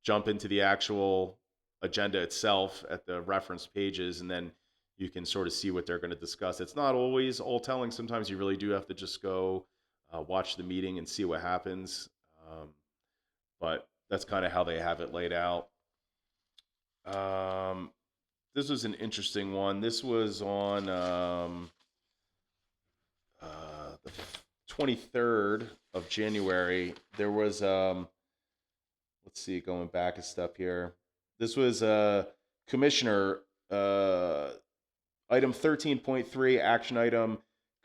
jump into the actual agenda itself at the reference pages, and then you can sort of see what they're going to discuss. It's not always all telling. Sometimes you really do have to just go watch the meeting and see what happens. But that's kind of how they have it laid out. Um, this was an interesting one. This was on the 23rd of January. There was let's see, going back a step here. This was Commissioner uh, item 13.3 action item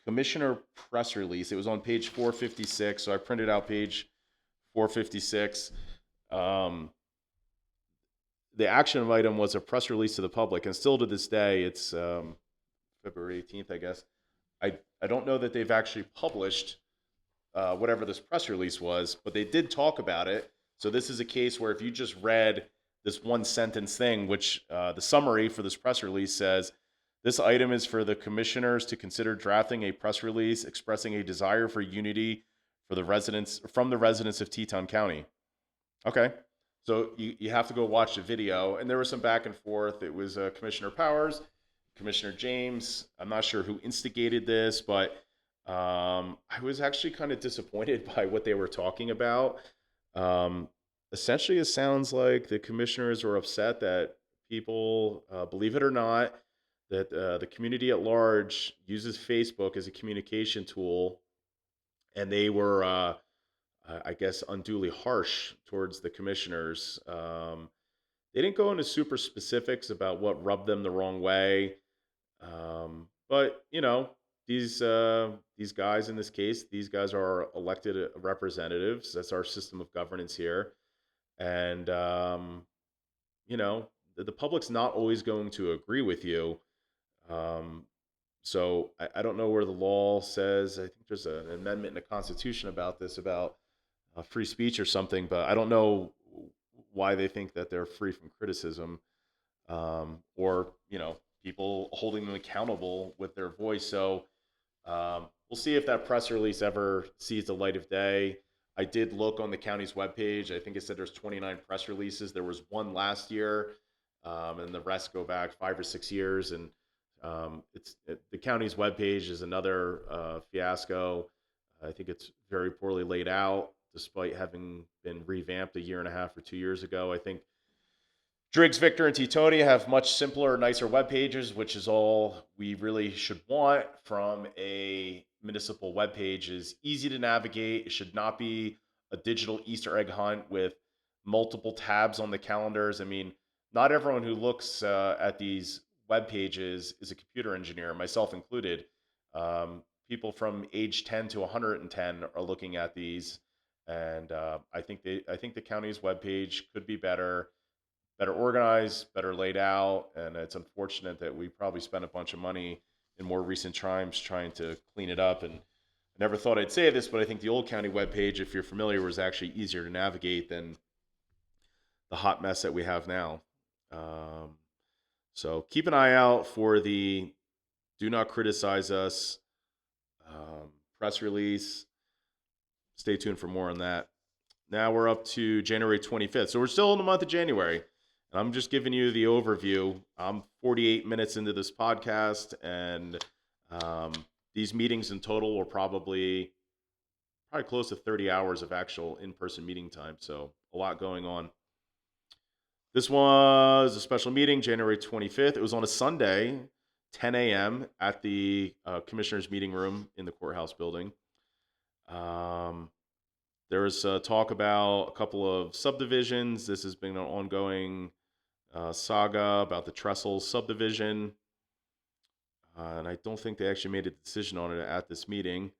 Commissioner press release. It was on page 456, so I printed out page 456. Um, the action item was a press release to the public, and still to this day, it's February 18th, I guess. I don't know that they've actually published whatever this press release was, but they did talk about it. So this is a case where if you just read this one sentence thing, which the summary for this press release says, this item is for the commissioners to consider drafting a press release expressing a desire for unity for the residents from the residents of Teton County. Okay. So you have to go watch the video. And there was some back and forth. It was Commissioner Powers, Commissioner James. I'm not sure who instigated this, but I was actually kind of disappointed by what they were talking about. Um, Essentially, it sounds like the commissioners were upset that people, believe it or not, that the community at large uses Facebook as a communication tool, and they were, I guess, unduly harsh towards the commissioners. They didn't go into super specifics about what rubbed them the wrong way, but these guys in this case, these guys are elected representatives. That's our system of governance here, and the public's not always going to agree with you. Um, so I don't know where the law says. I think there's an amendment in the Constitution about this, about free speech or something, but I don't know why they think that they're free from criticism, or people holding them accountable with their voice. So we'll see if that press release ever sees the light of day. I did look on the county's webpage. I think it said there's 29 press releases. There was one last year, and the rest go back 5 or 6 years. And the county's webpage is another fiasco. I think it's very poorly laid out, despite having been revamped a year and a half or 2 years ago. I think Driggs, Victor, and Titoni have much simpler, nicer web pages, which is all we really should want from a municipal web page. Is easy to navigate. It should not be a digital Easter egg hunt with multiple tabs on the calendars. I mean, not everyone who looks at these web pages is a computer engineer, myself included. People from age 10 to 110 are looking at these, and I think the county's web page could be better organized, better laid out, and it's unfortunate that we probably spent a bunch of money in more recent times trying to clean it up. And I never thought I'd say this, but I think the old county webpage, if you're familiar, was actually easier to navigate than the hot mess that we have now. Um, so keep an eye out for the "Do Not Criticize Us" press release. Stay tuned for more on that. Now we're up to January 25th. So we're still in the month of January. And I'm just giving you the overview. I'm 48 minutes into this podcast, and these meetings in total were probably close to 30 hours of actual in-person meeting time. So a lot going on. This was a special meeting, January 25th. It was on a Sunday, 10 a.m. at the commissioner's meeting room in the courthouse building. There was talk about a couple of subdivisions. This has been an ongoing saga about the Trestle subdivision, and I don't think they actually made a decision on it at this meeting.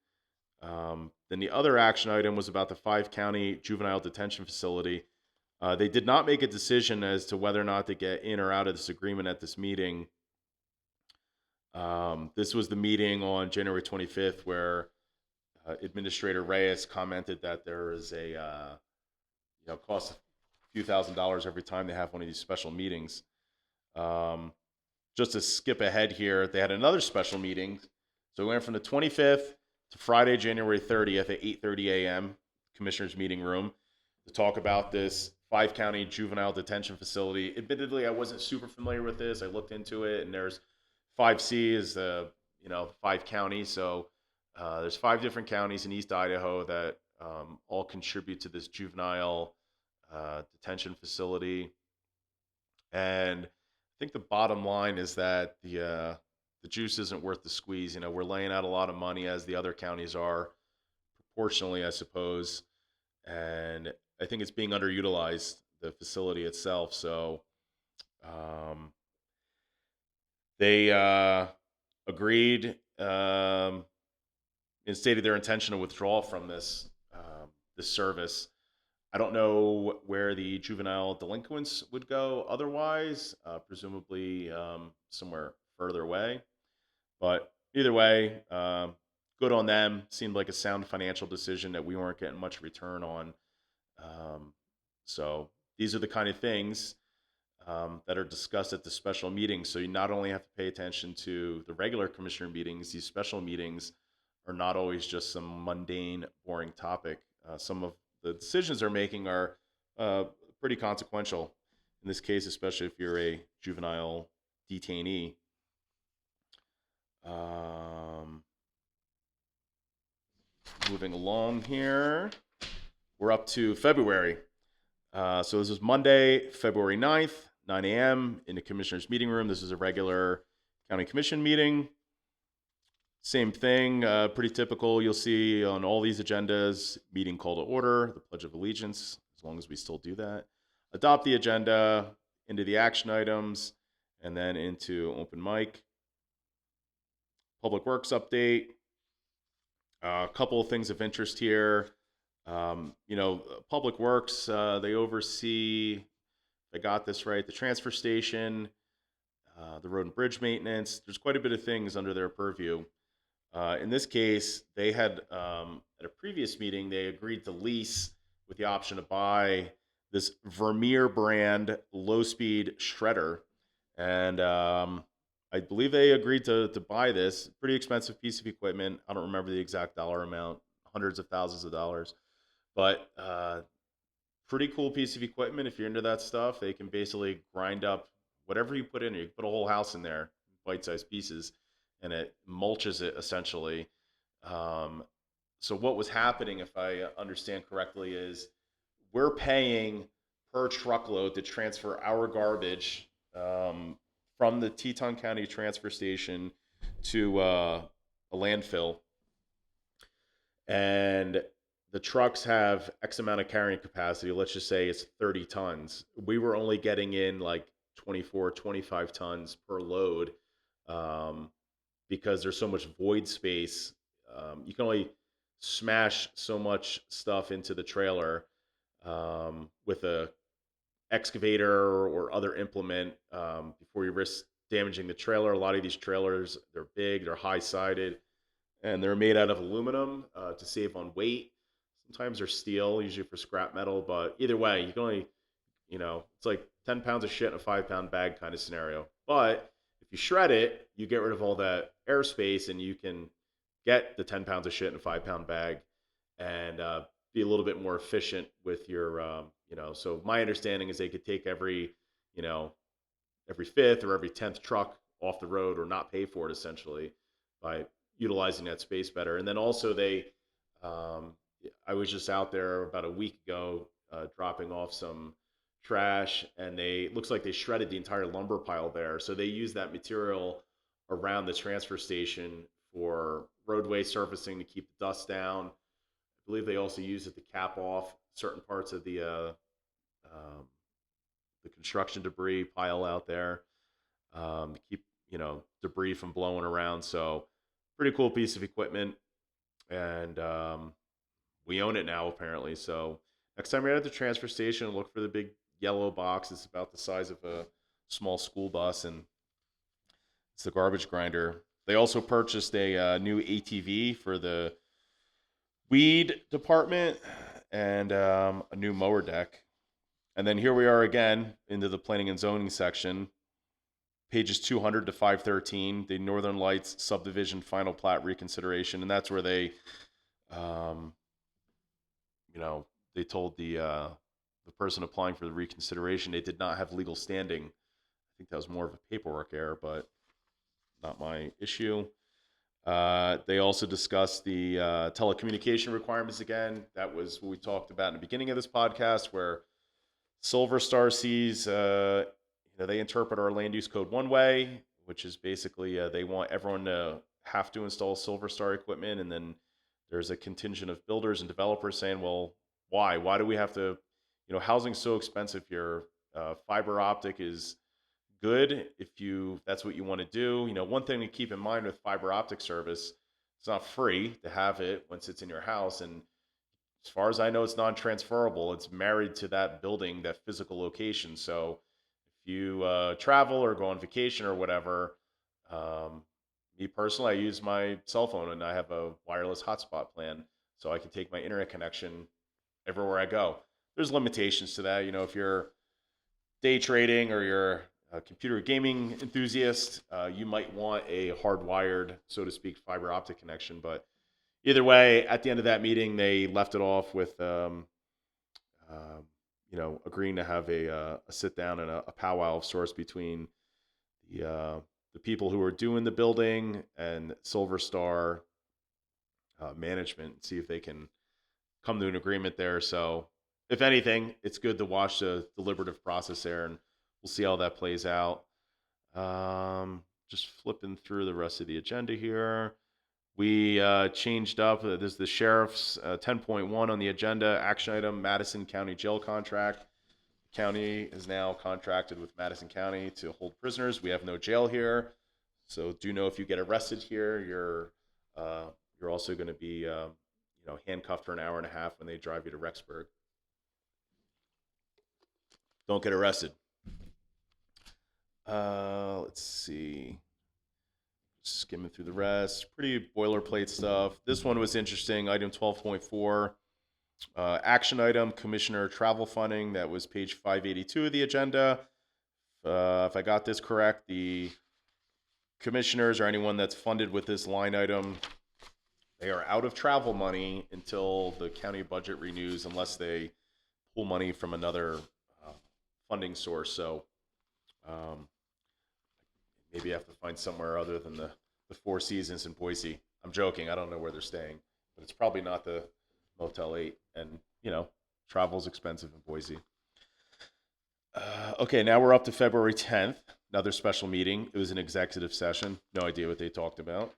Then the other action item was about the 5-county juvenile detention facility. They did not make a decision as to whether or not to get in or out of this agreement at this meeting. This was the meeting on January 25th where Administrator Reyes commented that there is a cost a few $1,000s every time they have one of these special meetings. Just to skip ahead here, they had another special meeting. So we went from the 25th to Friday, January 30th at 8:30 a.m. Commissioner's meeting room to talk about this 5-county juvenile detention facility. Admittedly, I wasn't super familiar with this. I looked into it, and there's 5C is the 5 counties. So there's 5 different counties in East Idaho that all contribute to this juvenile detention facility. And I think the bottom line is that the juice isn't worth the squeeze. We're laying out a lot of money as the other counties are, proportionally, I suppose, and I think it's being underutilized, the facility itself. So um, they agreed and stated their intention to withdraw from this service. I don't know where the juvenile delinquents would go otherwise, presumably somewhere further away. But either way, good on them. Seemed like a sound financial decision that we weren't getting much return on. Um, so these are the kind of things that are discussed at the special meetings. So you not only have to pay attention to the regular commissioner meetings, these special meetings are not always just some mundane, boring topic. Some of the decisions they're making are uh, pretty consequential. In this case, especially if you're a juvenile detainee. Um, Moving along here, we're up to February. So this is Monday, February 9th, 9 a.m. in the commissioner's meeting room. This is a regular county commission meeting. Same thing, pretty typical. You'll see on all these agendas, meeting call to order, the Pledge of Allegiance, as long as we still do that. Adopt the agenda, into the action items, and then into open mic. Public Works update. A couple of things of interest here. Public Works, they oversee, I got this right, the transfer station, the road and bridge maintenance. There's quite a bit of things under their purview. In this case, they had, at a previous meeting, they agreed to lease with the option to buy this Vermeer brand low speed shredder. And I believe they agreed to buy this pretty expensive piece of equipment. I don't remember the exact dollar amount, hundreds of thousands of dollars. But pretty cool piece of equipment. If you're into that stuff, they can basically grind up whatever you put in. You can put a whole house in there, bite-sized pieces, and it mulches it essentially. Um, so what was happening, if I understand correctly, is we're paying per truckload to transfer our garbage from the Teton County transfer station to a landfill, and the trucks have X amount of carrying capacity. Let's just say it's 30 tons. We were only getting in like 24, 25 tons per load um, because there's so much void space. You can only smash so much stuff into the trailer with a excavator or other implement before you risk damaging the trailer. A lot of these trailers, they're big, they're high sided, and they're made out of aluminum to save on weight. Sometimes they're steel, usually for scrap metal, but either way, you can only, it's like 10 pounds of shit in a 5 pound bag kind of scenario. But if you shred it, you get rid of all that airspace and you can get the 10 pounds of shit in a 5 pound bag and be a little bit more efficient with your, so my understanding is they could take you know, every fifth or every 10th truck off the road or not pay for it essentially by utilizing that space better. And then also um, I was just out there about a week ago dropping off some trash, and looks like they shredded the entire lumber pile there. So they use that material around the transfer station for roadway surfacing to keep the dust down. I believe they also use it to cap off certain parts of um, the construction debris pile out there to keep debris from blowing around. So pretty cool piece of equipment, and we own it now apparently. So next time you're at the transfer station, look for the big yellow box. It's about the size of a small school bus, and it's the garbage grinder. They also purchased a new ATV for the weed department and a new mower deck. And then here we are again into the planning and zoning section, pages 200 to 513, the Northern Lights subdivision final plat reconsideration, and that's where um, they told the person applying for the reconsideration they did not have legal standing. I think that was more of a paperwork error, but not my issue. They also discussed the telecommunication requirements again. That was what we talked about in the beginning of this podcast, where Silver Star sees, they interpret our land use code one way, which is basically they want everyone to have to install Silver Star equipment, and then there's a contingent of builders and developers saying, well, why? Why do we have to? Housing's so expensive here. Fiber optic is good if that's what you want to do. One thing to keep in mind with fiber optic service, it's not free to have it once it's in your house, and as far as I know, it's non-transferable. It's married to that building, that physical location. So if you travel or go on vacation or whatever, um, me personally, I use my cell phone and I have a wireless hotspot plan, so I can take my internet connection everywhere I go. There's limitations to that. If you're day trading or you're a computer gaming enthusiast, you might want a hardwired, so to speak, fiber optic connection. But either way, at the end of that meeting, they left it off with, uh, agreeing to have a sit down and a powwow of sorts between the people who are doing the building and Silver Star management, see if they can come to an agreement there. So, if anything, it's good to watch the deliberative process there, and we'll see how that plays out. Just flipping through the rest of the agenda here. We changed up. There's the sheriff's 10.1 on the agenda. Action item: Madison County jail contract. The county is now contracted with Madison County to hold prisoners. We have no jail here, so do know if you get arrested here, you're also going to be handcuffed for an hour and a half when they drive you to Rexburg. Don't get arrested. Let's see. Skimming through the rest. Pretty boilerplate stuff. This one was interesting. Item 12.4. Action item, Commissioner Travel Funding. That was page 582 of the agenda. If I got this correct, the commissioners or anyone that's funded with this line item, they are out of travel money until the county budget renews, unless they pull money from another funding source. So maybe you have to find somewhere other than the Four Seasons in Boise. I'm joking. I don't know where they're staying, but it's probably not the Motel 8. And, travel's expensive in Boise. Okay, now we're up to February 10th, another special meeting. It was an executive session. No idea what they talked about.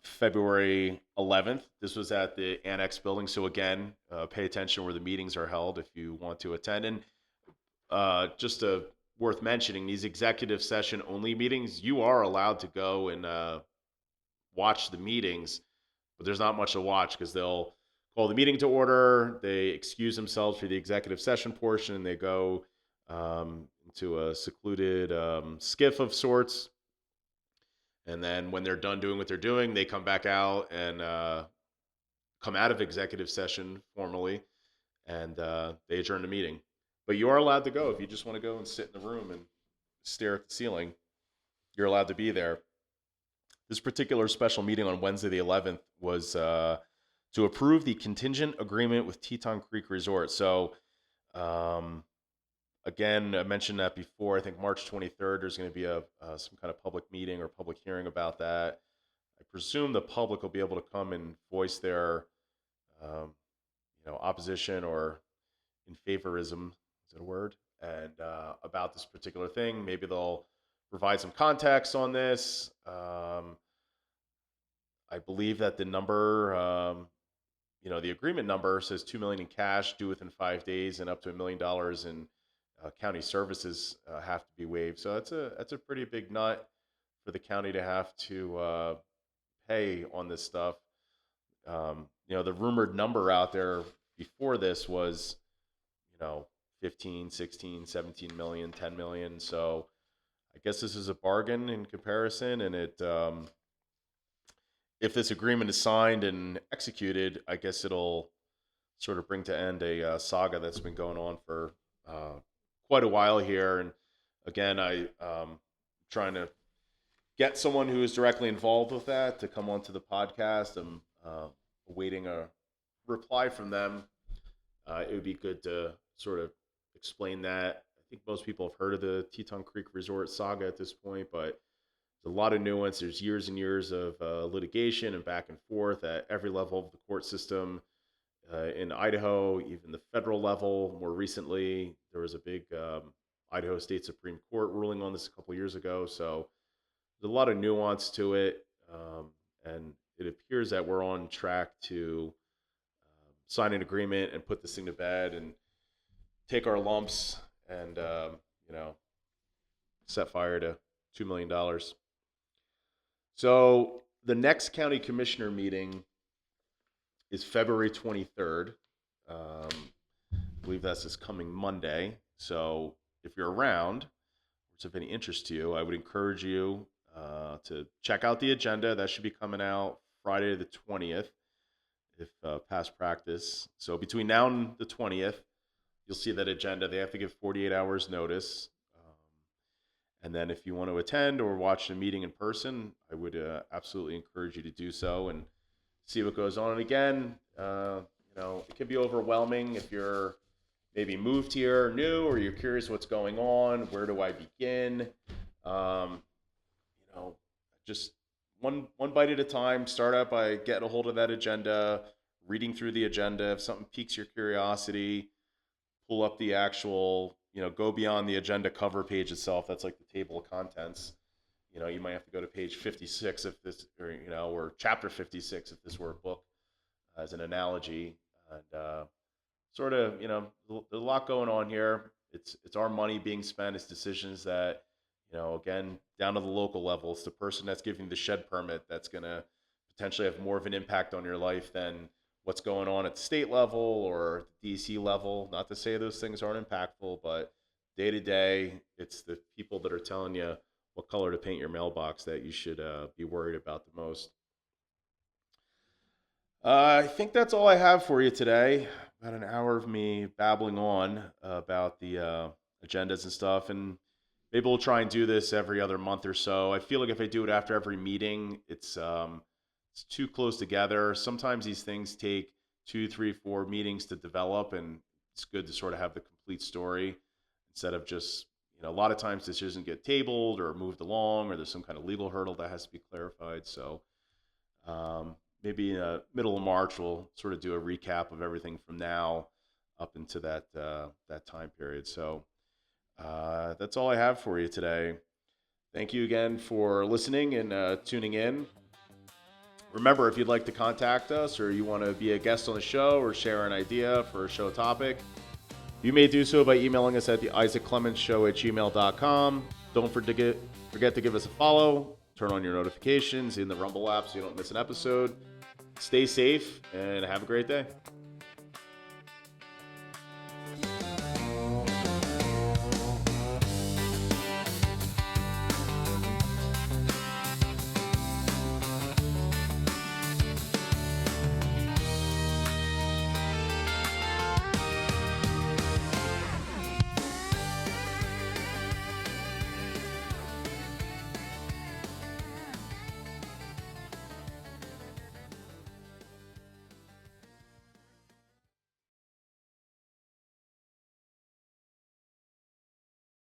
February 11th, this was at the Annex building. So again, pay attention where the meetings are held if you want to attend. And just worth mentioning, these executive session only meetings, you are allowed to go and watch the meetings, but there's not much to watch because they'll call the meeting to order, they excuse themselves for the executive session portion, and they go into a secluded skiff of sorts. And then when they're done doing what they're doing, they come back out and come out of executive session formally, and they adjourn the meeting. But you are allowed to go if you just want to go and sit in the room and stare at the ceiling. You're allowed to be there. This particular special meeting on Wednesday the 11th was to approve the contingent agreement with Teton Creek Resort. So, again, I mentioned that before. I think March 23rd, there's going to be some kind of public meeting or public hearing about that. I presume the public will be able to come and voice their, opposition or in favorism, is that a word? And about this particular thing. Maybe they'll provide some context on this. I believe that the number, the agreement number says $2 million in cash due within 5 days, and up to $1 million in county services have to be waived. So that's a pretty big nut for the county to have to pay on this stuff. The rumored number out there before this was, 15, 16, 17 million, 10 million. So I guess this is a bargain in comparison, and if this agreement is signed and executed, I guess it'll sort of bring to end a saga that's been going on for quite a while here. And again, I'm trying to get someone who is directly involved with that to come onto the podcast. I'm awaiting a reply from them. It would be good to sort of explain that. I think most people have heard of the Teton Creek Resort saga at this point, but there's a lot of nuance. There's years and years of litigation and back and forth at every level of the court system in Idaho, even the federal level. More recently, there was a big Idaho State Supreme Court ruling on this a couple years ago. So there's a lot of nuance to it, and it appears that we're on track to sign an agreement and put this thing to bed and take our lumps and you know set fire to $2 million. So the next county commissioner meeting is February 23rd. I believe that's this coming Monday. So if you're around, or it's of any interest to you, I would encourage you to check out the agenda. That should be coming out Friday the 20th, if past practice. So between now and the 20th, you'll see that agenda. They have to give 48 hours notice. And then if you want to attend or watch the meeting in person, I would absolutely encourage you to do so and see what goes on. And again, it can be overwhelming if you're maybe moved here new or you're curious what's going on. Where do I begin? Just one bite at a time. Start out by getting a hold of that agenda, reading through the agenda. If something piques your curiosity, pull up the actual, go beyond the agenda cover page itself. That's like the table of contents. You might have to go to page 56 if this, or chapter 56 if this were a book, as an analogy. And sort of, there's a lot going on here. It's our money being spent. It's decisions that, again, down to the local level. It's the person that's giving the shed permit that's going to potentially have more of an impact on your life than what's going on at the state level or the DC level. Not to say those things aren't impactful, but day to day, it's the people that are telling you what color to paint your mailbox that you should be worried about the most. I think that's all I have for you today. About an hour of me babbling on about the agendas and stuff, and maybe we'll try and do this every other month or so. I feel like if I do it after every meeting, it's too close together. Sometimes these things take 2, 3, 4 meetings to develop, and it's good to sort of have the complete story instead of just, a lot of times decisions get tabled or moved along, or there's some kind of legal hurdle that has to be clarified. So maybe in the middle of March, we'll sort of do a recap of everything from now up into that time period. So that's all I have for you today. Thank you again for listening and tuning in. Remember, if you'd like to contact us or you want to be a guest on the show or share an idea for a show topic, you may do so by emailing us at the isacclemensshow@gmail.com. Don't forget to give us a follow. Turn on your notifications in the Rumble app so you don't miss an episode. Stay safe and have a great day.